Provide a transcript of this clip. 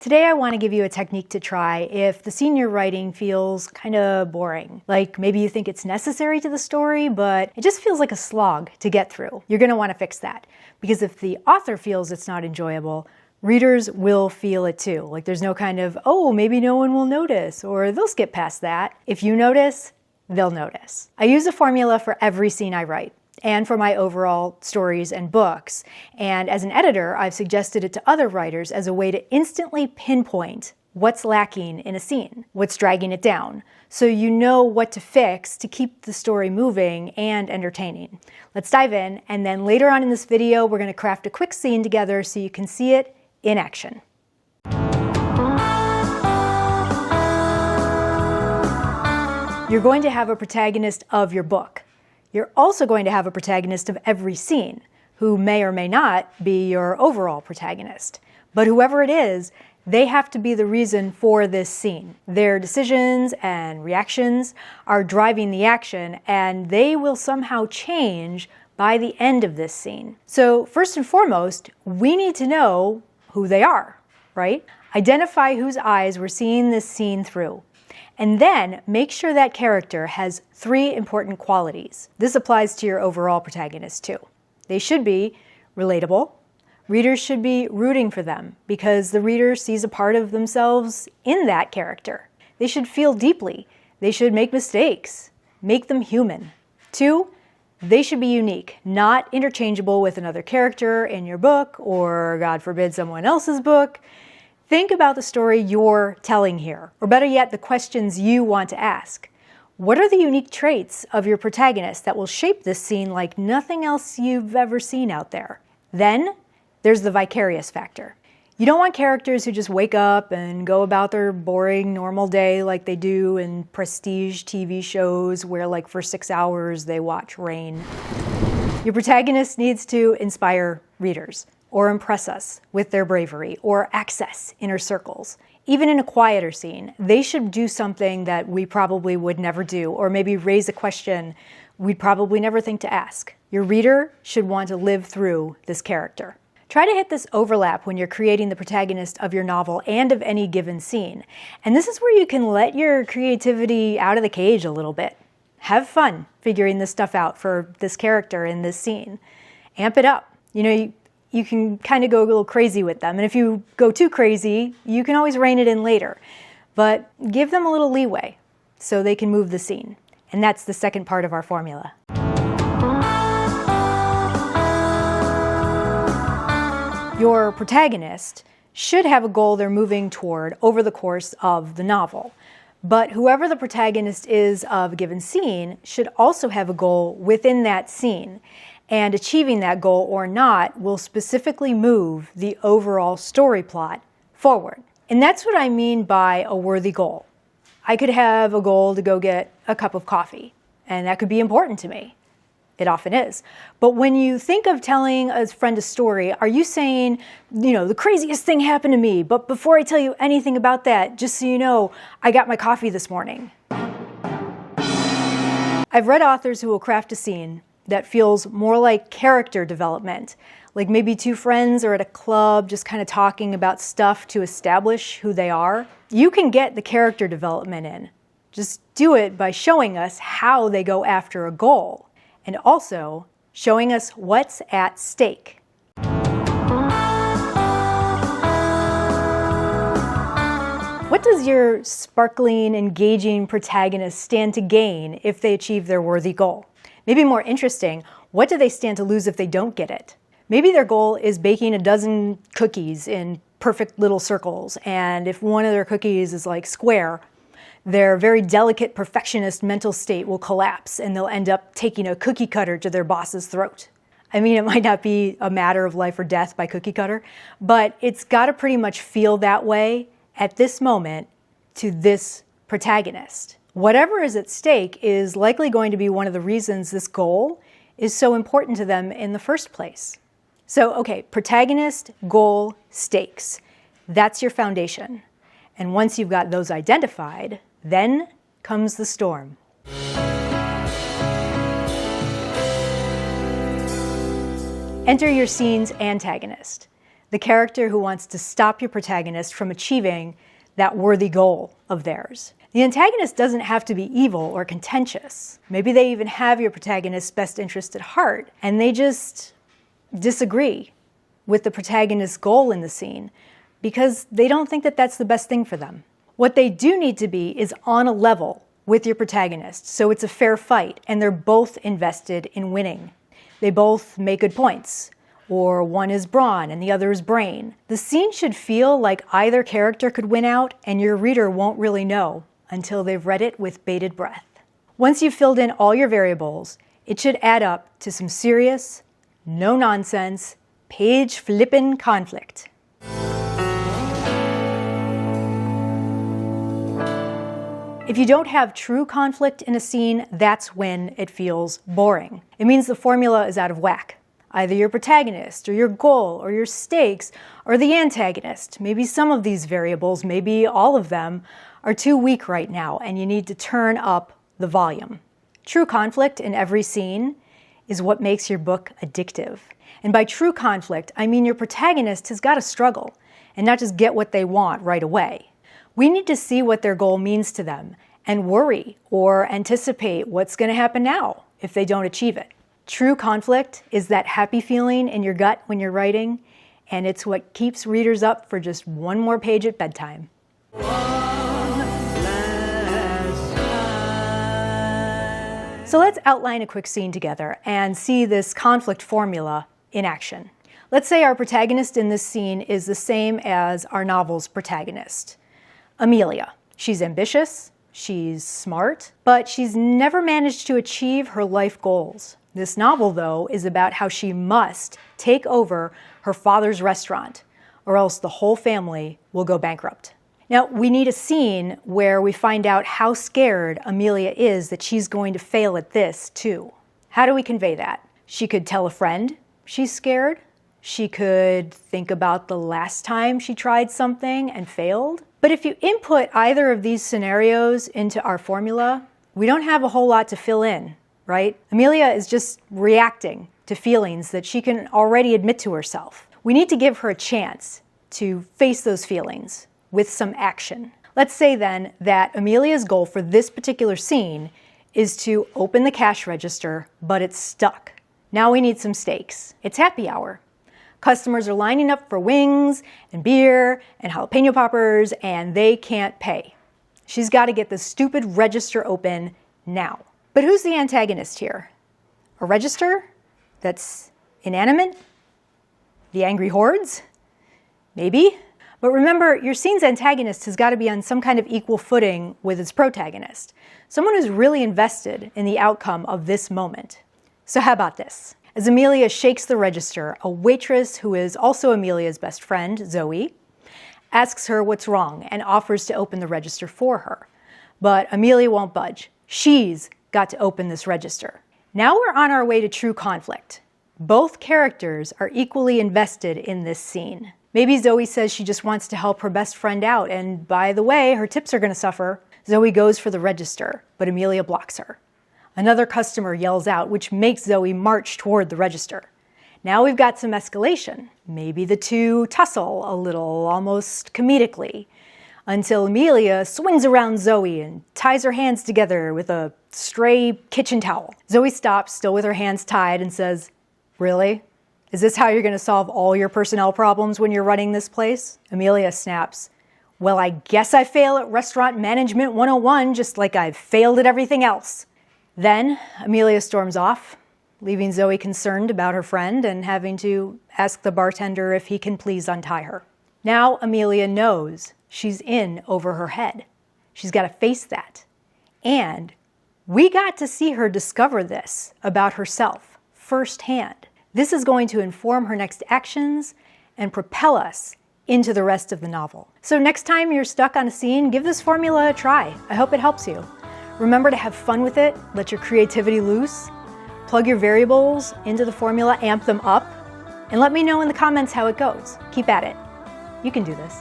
Today I want to give you a technique to try if the scene you're writing feels kind of boring. Like maybe you think it's necessary to the story, but it just feels like a slog to get through. You're going to want to fix that. Because if the author feels it's not enjoyable, readers will feel it too. Like there's no kind of, oh, maybe no one will notice, or they'll skip past that. If you notice, they'll notice. I use a formula for every scene I write, and for my overall stories and books. And as an editor, I've suggested it to other writers as a way to instantly pinpoint what's lacking in a scene, what's dragging it down, so you know what to fix to keep the story moving and entertaining. Let's dive in, and then later on in this video, we're going to craft a quick scene together so you can see it in action. You're going to have a protagonist of your book. You're also going to have a protagonist of every scene, who may or may not be your overall protagonist. But whoever it is, they have to be the reason for this scene. Their decisions and reactions are driving the action, and they will somehow change by the end of this scene. So first and foremost, we need to know who they are, right? Identify whose eyes we're seeing this scene through. And then make sure that character has 3 important qualities. This applies to your overall protagonist too. They should be relatable. Readers should be rooting for them because the reader sees a part of themselves in that character. They should feel deeply. They should make mistakes. Make them human. 2, they should be unique, not interchangeable with another character in your book or, God forbid, someone else's book. Think about the story you're telling here, or better yet, the questions you want to ask. What are the unique traits of your protagonist that will shape this scene like nothing else you've ever seen out there? Then, there's the vicarious factor. You don't want characters who just wake up and go about their boring, normal day like they do in prestige TV shows where, like, for 6 hours they watch rain. Your protagonist needs to inspire readers, or impress us with their bravery, or access inner circles. Even in a quieter scene, they should do something that we probably would never do, or maybe raise a question we'd probably never think to ask. Your reader should want to live through this character. Try to hit this overlap when you're creating the protagonist of your novel and of any given scene. And this is where you can let your creativity out of the cage a little bit. Have fun figuring this stuff out for this character in this scene. Amp it up. You can kind of go a little crazy with them. And if you go too crazy, you can always rein it in later. But give them a little leeway so they can move the scene. And that's the second part of our formula. Your protagonist should have a goal they're moving toward over the course of the novel. But whoever the protagonist is of a given scene should also have a goal within that scene. And achieving that goal or not will specifically move the overall story plot forward. And that's what I mean by a worthy goal. I could have a goal to go get a cup of coffee, and that could be important to me. It often is. But when you think of telling a friend a story, are you saying, the craziest thing happened to me, but before I tell you anything about that, just so you know, I got my coffee this morning? I've read authors who will craft a scene that feels more like character development. Like maybe 2 friends are at a club just kind of talking about stuff to establish who they are. You can get the character development in. Just do it by showing us how they go after a goal, and also showing us what's at stake. What does your sparkling, engaging protagonist stand to gain if they achieve their worthy goal? Maybe more interesting, what do they stand to lose if they don't get it? Maybe their goal is baking a dozen cookies in perfect little circles, and if one of their cookies is like square, their very delicate perfectionist mental state will collapse and they'll end up taking a cookie cutter to their boss's throat. I mean, it might not be a matter of life or death by cookie cutter, but it's got to pretty much feel that way at this moment to this protagonist. Whatever is at stake is likely going to be one of the reasons this goal is so important to them in the first place. So, okay, protagonist, goal, stakes. That's your foundation. And once you've got those identified, then comes the storm. Enter your scene's antagonist. the character who wants to stop your protagonist from achieving that worthy goal of theirs. The antagonist doesn't have to be evil or contentious. Maybe they even have your protagonist's best interest at heart, and they just disagree with the protagonist's goal in the scene because they don't think that that's the best thing for them. What they do need to be is on a level with your protagonist, so it's a fair fight, and they're both invested in winning. They both make good points, or one is brawn and the other is brain. The scene should feel like either character could win out, and your reader won't really know until they've read it with bated breath. Once you've filled in all your variables, it should add up to some serious, no-nonsense, page-flippin' conflict. If you don't have true conflict in a scene, that's when it feels boring. It means the formula is out of whack. Either your protagonist, or your goal, or your stakes, or the antagonist. Maybe some of these variables, maybe all of them, are too weak right now, and you need to turn up the volume. True conflict in every scene is what makes your book addictive. And by true conflict, I mean your protagonist has got to struggle, and not just get what they want right away. We need to see what their goal means to them, and worry or anticipate what's going to happen now if they don't achieve it. True conflict is that happy feeling in your gut when you're writing, and it's what keeps readers up for just one more page at bedtime. So let's outline a quick scene together and see this conflict formula in action. Let's say our protagonist in this scene is the same as our novel's protagonist, Amelia. She's ambitious, she's smart, but she's never managed to achieve her life goals. This novel, though, is about how she must take over her father's restaurant, or else the whole family will go bankrupt. Now, we need a scene where we find out how scared Amelia is that she's going to fail at this, too. How do we convey that? She could tell a friend she's scared. She could think about the last time she tried something and failed. But if you input either of these scenarios into our formula, we don't have a whole lot to fill in, right? Amelia is just reacting to feelings that she can already admit to herself. We need to give her a chance to face those feelings with some action. Let's say then that Amelia's goal for this particular scene is to open the cash register, but it's stuck. Now we need some stakes. It's happy hour. Customers are lining up for wings and beer and jalapeno poppers, and they can't pay. She's got to get the stupid register open now. But who's the antagonist here? A register that's inanimate? The angry hordes? Maybe. But remember, your scene's antagonist has got to be on some kind of equal footing with its protagonist. Someone who's really invested in the outcome of this moment. So how about this? As Amelia shakes the register, a waitress who is also Amelia's best friend, Zoe, asks her what's wrong and offers to open the register for her. But Amelia won't budge. She's got to open this register. Now we're on our way to true conflict. Both characters are equally invested in this scene. Maybe Zoe says she just wants to help her best friend out, and by the way, her tips are going to suffer. Zoe goes for the register, but Amelia blocks her. Another customer yells out, which makes Zoe march toward the register. Now we've got some escalation. Maybe the two tussle a little, almost comedically, until Amelia swings around Zoe and ties her hands together with a stray kitchen towel. Zoe stops, still with her hands tied, and says, "Really? Is this how you're going to solve all your personnel problems when you're running this place?" Amelia snaps, "Well, I guess I fail at Restaurant Management 101 just like I've failed at everything else." Then Amelia storms off, leaving Zoe concerned about her friend and having to ask the bartender if he can please untie her. Now Amelia knows she's in over her head. She's got to face that. And we got to see her discover this about herself firsthand. This is going to inform her next actions and propel us into the rest of the novel. So next time you're stuck on a scene, give this formula a try. I hope it helps you. Remember to have fun with it, let your creativity loose, plug your variables into the formula, amp them up, and let me know in the comments how it goes. Keep at it. You can do this.